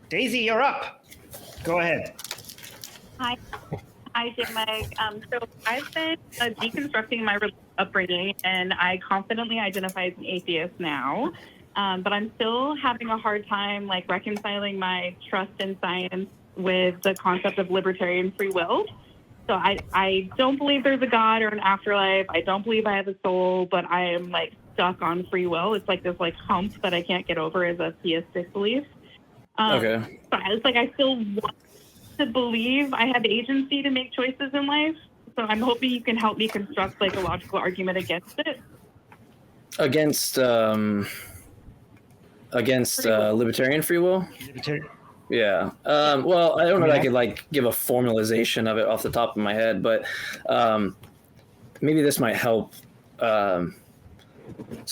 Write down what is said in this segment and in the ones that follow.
Daisy, you're up. Go ahead. Hi, JMike. So I've been deconstructing my upbringing, and I confidently identify as an atheist now. But I'm still having a hard time, like, reconciling my trust in science with the concept of libertarian free will. So I don't believe there's a God or an afterlife. I don't believe I have a soul, but I am, like, stuck on free will. It's like this, like, hump that I can't get over as a theistic belief. Okay. So it's like I still want to believe I have agency to make choices in life. So I'm hoping you can help me construct, like, a logical argument against it. Against libertarian free will? Yeah. Well, I don't know if I could, like, give a formalization of it off the top of my head, but maybe this might help. So,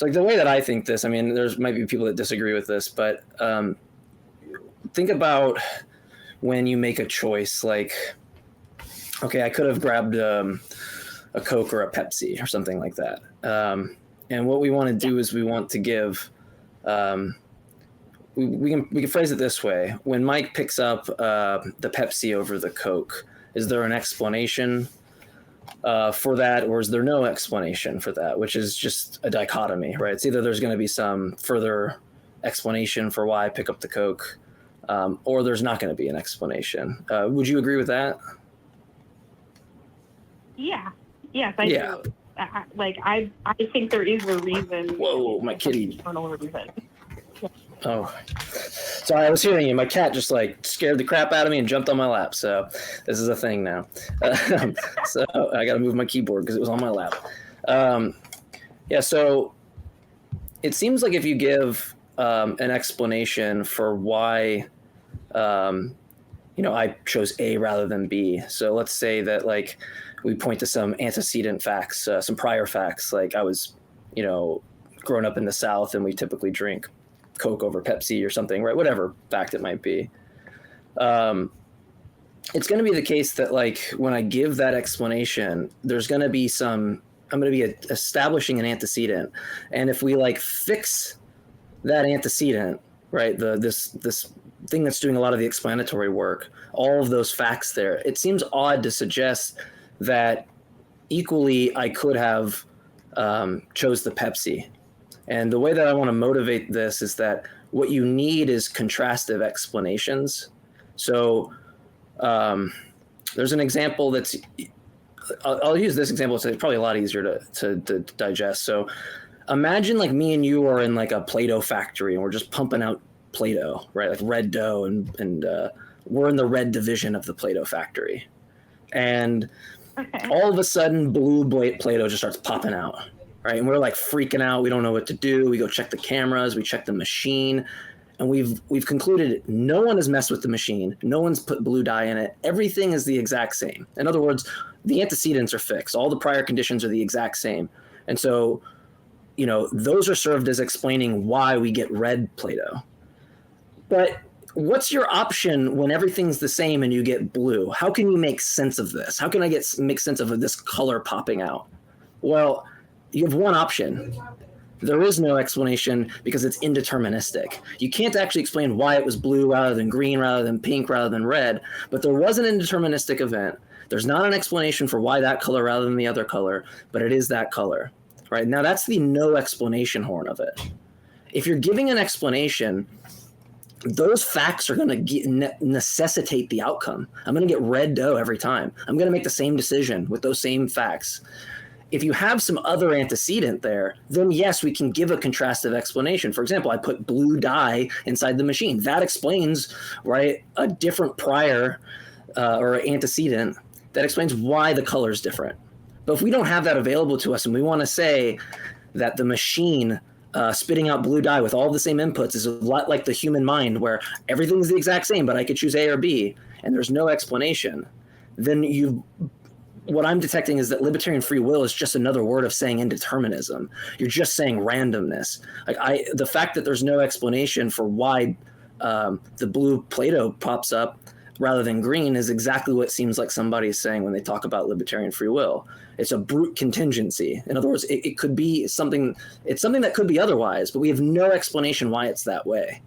like, the way that I think this, I mean, there's might be people that disagree with this, but think about when you make a choice, like, okay, I could have grabbed a Coke or a Pepsi or something like that. And what we want to do is we want to give, we can phrase it this way. When Mike picks up the Pepsi over the Coke, is there an explanation for that, or is there no explanation for that, which is just a dichotomy, right? It's either there's going to be some further explanation for why I pick up the Coke, or there's not going to be an explanation. Would you agree with that? Yeah. Yes, I do. I think there is a reason. Whoa, my kitty. Reason. Oh, sorry, I was hearing you. My cat just, like, scared the crap out of me and jumped on my lap. So this is a thing now. So I got to move my keyboard because it was on my lap. Yeah, so it seems like if you give an explanation for why, I chose A rather than B. So let's say that, like, we point to some antecedent facts, some prior facts, like I was, growing up in the South and we typically drink Coke over Pepsi or something, right? Whatever fact it might be. It's going to be the case that, like, when I give that explanation, there's going to be I'm going to be establishing an antecedent. And if we, like, fix that antecedent, right, this thing that's doing a lot of the explanatory work, all of those facts there, it seems odd to suggest that equally I could have chose the Pepsi. And the way that I want to motivate this is that what you need is contrastive explanations. So there's an example that's, I'll use this example. It's probably a lot easier to digest. So imagine, like, me and you are in, like, a play-doh factory and we're just pumping out play-doh, right? Like red dough, and we're in the red division of the play-doh factory. And all of a sudden blue play-doh just starts popping out. Right, and we're, like, freaking out. We don't know what to do. We go check the cameras. We check the machine, and we've concluded no one has messed with the machine. No one's put blue dye in it. Everything is the exact same. In other words, the antecedents are fixed. All the prior conditions are the exact same, and so, those are served as explaining why we get red Play-Doh. But what's your option when everything's the same and you get blue? How can you make sense of this? How can I make sense of this color popping out? Well, you have one option. There is no explanation because it's indeterministic. You can't actually explain why it was blue rather than green, rather than pink, rather than red, but there was an indeterministic event. There's not an explanation for why that color rather than the other color, but it is that color, right? Now that's the no explanation horn of it. If you're giving an explanation, those facts are going to necessitate the outcome. I'm going to get red dough every time. I'm going to make the same decision with those same facts. If you have some other antecedent there, then yes, we can give a contrastive explanation. For example, I put blue dye inside the machine. That explains, right, a different prior or antecedent that explains why the color is different. But if we don't have that available to us and we want to say that the machine spitting out blue dye with all the same inputs is a lot like the human mind where everything's the exact same, but I could choose A or B and there's no explanation, then what I'm detecting is that libertarian free will is just another word of saying indeterminism. You're just saying randomness. Like the fact that there's no explanation for why the blue Play-Doh pops up rather than green is exactly what seems like somebody is saying when they talk about libertarian free will. It's a brute contingency. In other words, it could be something. It's something that could be otherwise, but we have no explanation why it's that way.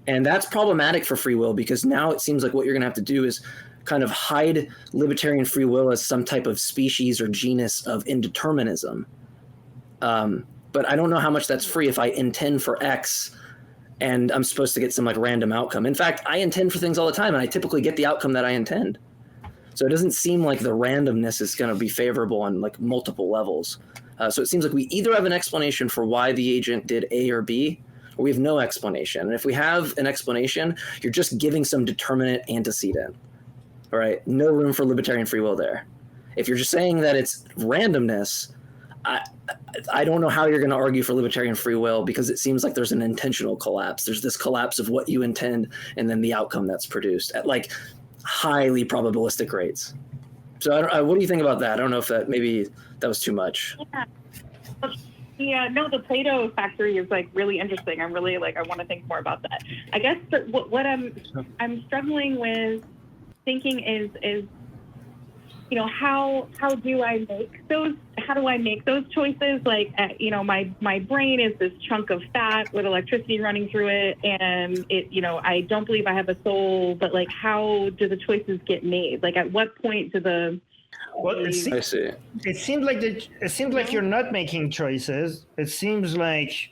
And that's problematic for free will, because now it seems like what you're going to have to do is kind of hide libertarian free will as some type of species or genus of indeterminism. But I don't know how much that's free if I intend for X and I'm supposed to get some like random outcome. In fact, I intend for things all the time, and I typically get the outcome that I intend. So it doesn't seem like the randomness is going to be favorable on like multiple levels. So it seems like we either have an explanation for why the agent did A or B, or we have no explanation. And if we have an explanation, you're just giving some determinate antecedent. All right, no room for libertarian free will there. If you're just saying that it's randomness, I don't know how you're going to argue for libertarian free will, because it seems like there's an intentional collapse. There's this collapse of what you intend and then the outcome that's produced at like highly probabilistic rates. So what do you think about that? I don't know if maybe that was too much. Yeah, no, the play-doh factory is like really interesting. I'm really like, I want to think more about that. I guess what I'm struggling with thinking is you know, how do I make those choices? Like, you know, my brain is this chunk of fat with electricity running through it, and it, you know, I don't believe I have a soul, but like, how do the choices get made? Like, at what point do the Well, I see. it seems like you're not making choices. It seems like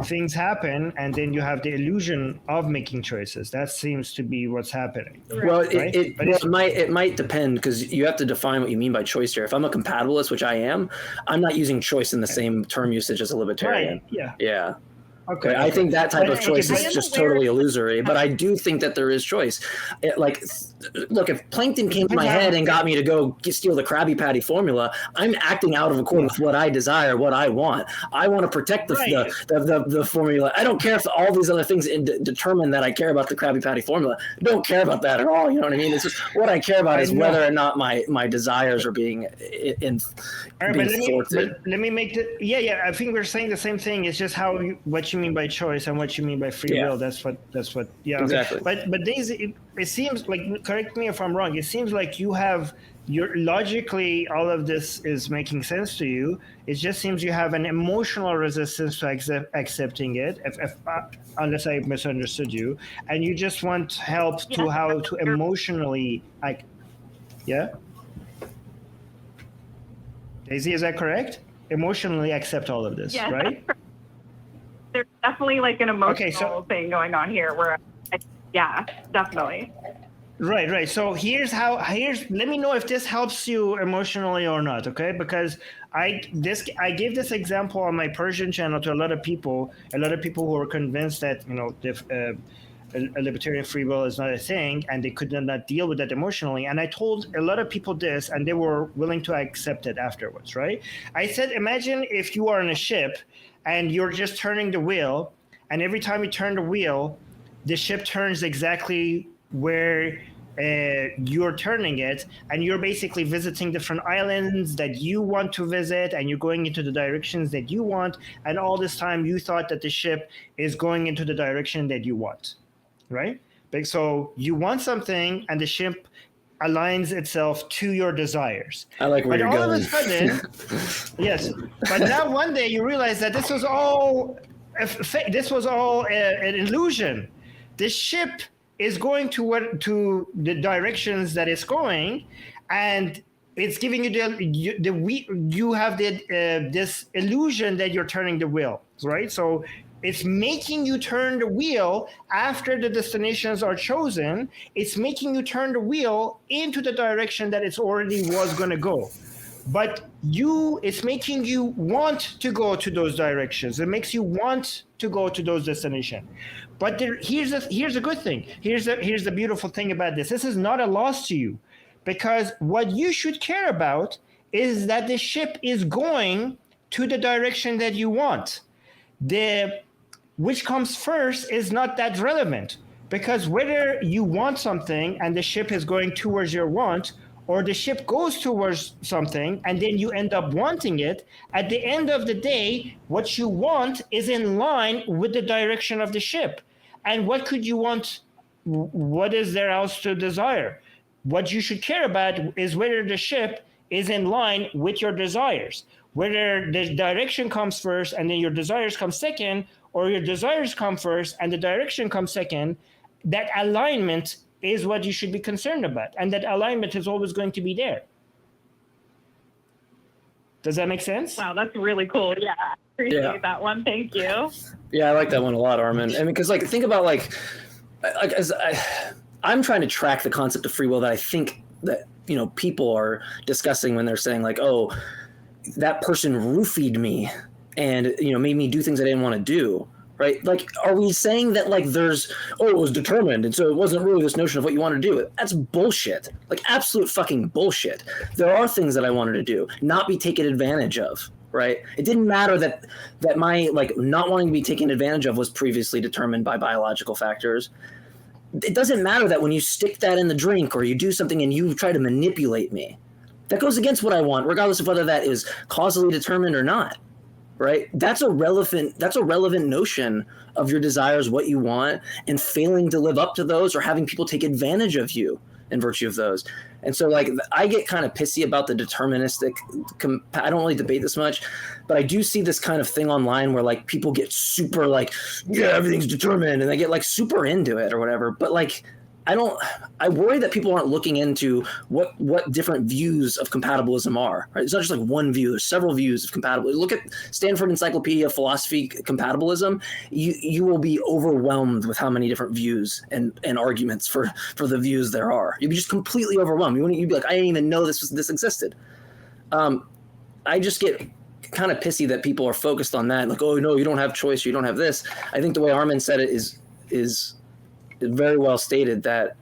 things happen, and then you have the illusion of making choices. That seems to be what's happening. Well, right? it might depend, because you have to define what you mean by choice here. If I'm a compatibilist, which I am, I'm not using choice in the same term usage as a libertarian. Right. Yeah. Okay. I think that type of choice I is am just aware- totally illusory, but I do think that there is choice. Look, if plankton came to my head and got me to go steal the Krabby Patty formula, I'm acting out of accord with what I desire, what I want. I want to protect the formula. I don't care if all these other things determine that I care about the Krabby Patty formula. I don't care about that at all. You know what I mean? It's just what I care about is whether or not my desires are being thwarted. Let me make the I think we're saying the same thing. It's just what you mean by choice and what you mean by free will. That's what Exactly. Okay. But Daisy, it seems like, correct me if I'm wrong, it seems like you're logically, all of this is making sense to you. It just seems you have an emotional resistance to accepting it, unless I misunderstood you, and you just want help to how to emotionally Daisy, is that correct? Emotionally accept all of this, right? There's definitely like an emotional thing going on here where, definitely. Right. So here's let me know if this helps you emotionally or not, okay? Because I gave this example on my Persian channel to a lot of people who are convinced that, you know, a libertarian free will is not a thing, and they could not deal with that emotionally. And I told a lot of people this, and they were willing to accept it afterwards, right? I said, imagine if you are in a ship and you're just turning the wheel, and every time you turn the wheel, the ship turns exactly where you're turning it, and you're basically visiting different islands that you want to visit, and you're going into the directions that you want, and all this time you thought that the ship is going into the direction that you want, right? So you want something, and the ship aligns itself to your desires. I like where you're going. All of a sudden, yes. But now one day you realize that this was all an illusion. The ship is going to the directions that it's going, and it's giving you have this illusion that you're turning the wheel, right? So it's making you turn the wheel after the destinations are chosen. It's making you turn the wheel into the direction that it's already was going to go. But it's making you want to go to those directions. It makes you want to go to those destinations. But here's a good thing. Here's the beautiful thing about this. This is not a loss to you, because what you should care about is that the ship is going to the direction that you want. Which comes first is not that relevant, because whether you want something and the ship is going towards your want, or the ship goes towards something and then you end up wanting it, at the end of the day, what you want is in line with the direction of the ship. And what could you want? What is there else to desire? What you should care about is whether the ship is in line with your desires, whether the direction comes first and then your desires come second, or your desires come first and the direction comes second, that alignment is what you should be concerned about. And that alignment is always going to be there. Does that make sense? Wow, that's really cool. Yeah, I appreciate that one. Thank you. Yeah, I like that one a lot, Armin. I mean, because like think about I'm trying to track the concept of free will that I think that people are discussing when they're saying like, oh, that person roofied me and made me do things I didn't want to do. Right? Like, are we saying that like it was determined and so it wasn't really this notion of what you want to do? That's bullshit. Like absolute fucking bullshit. There are things that I wanted to do, not be taken advantage of. Right? It didn't matter that my like not wanting to be taken advantage of was previously determined by biological factors. It doesn't matter that when you stick that in the drink or you do something and you try to manipulate me, that goes against what I want, regardless of whether that is causally determined or not. Right? That's a relevant notion of your desires, what you want, and failing to live up to those or having people take advantage of you in virtue of those. And so like I get kind of pissy about the deterministic, I don't really debate this much, but I do see this kind of thing online where like people get super like, yeah, everything's determined, and they get like super into it or whatever. But like I worry that people aren't looking into what different views of compatibilism are. Right? It's not just like one view. There's several views of compatibilism. Look at Stanford Encyclopedia of Philosophy Compatibilism. You will be overwhelmed with how many different views and arguments for the views there are. You'd be just completely overwhelmed. You'd be like, I didn't even know this existed. I just get kind of pissy that people are focused on that. Like, oh no, you don't have choice. You don't have this. I think the way Armin said it is very well stated that,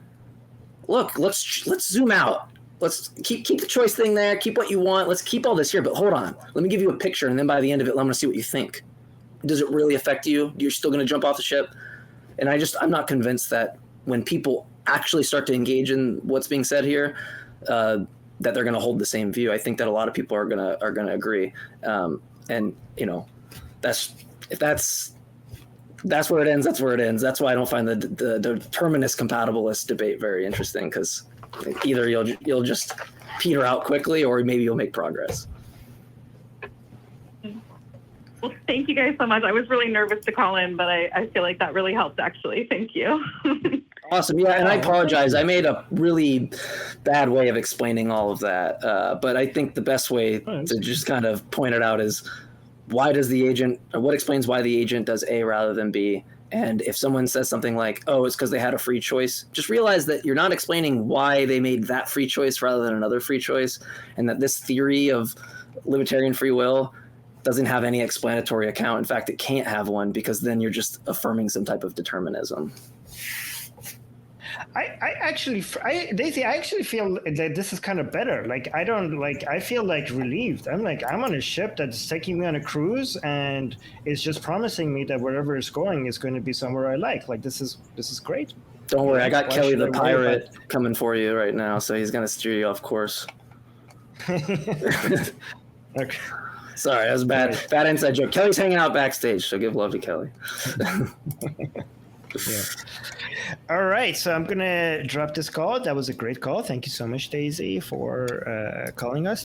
look, let's zoom out. Let's keep the choice thing there. Keep what you want. Let's keep all this here. But hold on. Let me give you a picture. And then by the end of it, I'm going to see what you think. Does it really affect you? You're still going to jump off the ship? And I'm not convinced that when people actually start to engage in what's being said here, that they're going to hold the same view. I think that a lot of people are going to agree. And that's where it ends. That's where it ends. That's why I don't find the determinist compatibilist debate very interesting, because either you'll just peter out quickly, or maybe you'll make progress. Well, thank you guys so much. I was really nervous to call in, but I feel like that really helped, actually. Thank you. Awesome. Yeah, and I apologize. I made a really bad way of explaining all of that, but I think the best way to just kind of point it out is, what explains why the agent does A rather than B? And if someone says something like, oh, it's because they had a free choice, just realize that you're not explaining why they made that free choice rather than another free choice, and that this theory of libertarian free will doesn't have any explanatory account. In fact, it can't have one, because then you're just affirming some type of determinism. Daisy, I actually feel that this is kind of better. Like, I feel like relieved. I'm on a ship that's taking me on a cruise, and it's just promising me that wherever it's going is going to be somewhere I like. Like, this is great. Don't worry, I got Kelly the pirate coming for you right now, so he's going to steer you off course. Okay. Sorry, that was bad inside joke. Kelly's hanging out backstage, so give love to Kelly. Yeah. All right, so I'm gonna drop this call. That was a great call. Thank you so much, Daisy, for calling us.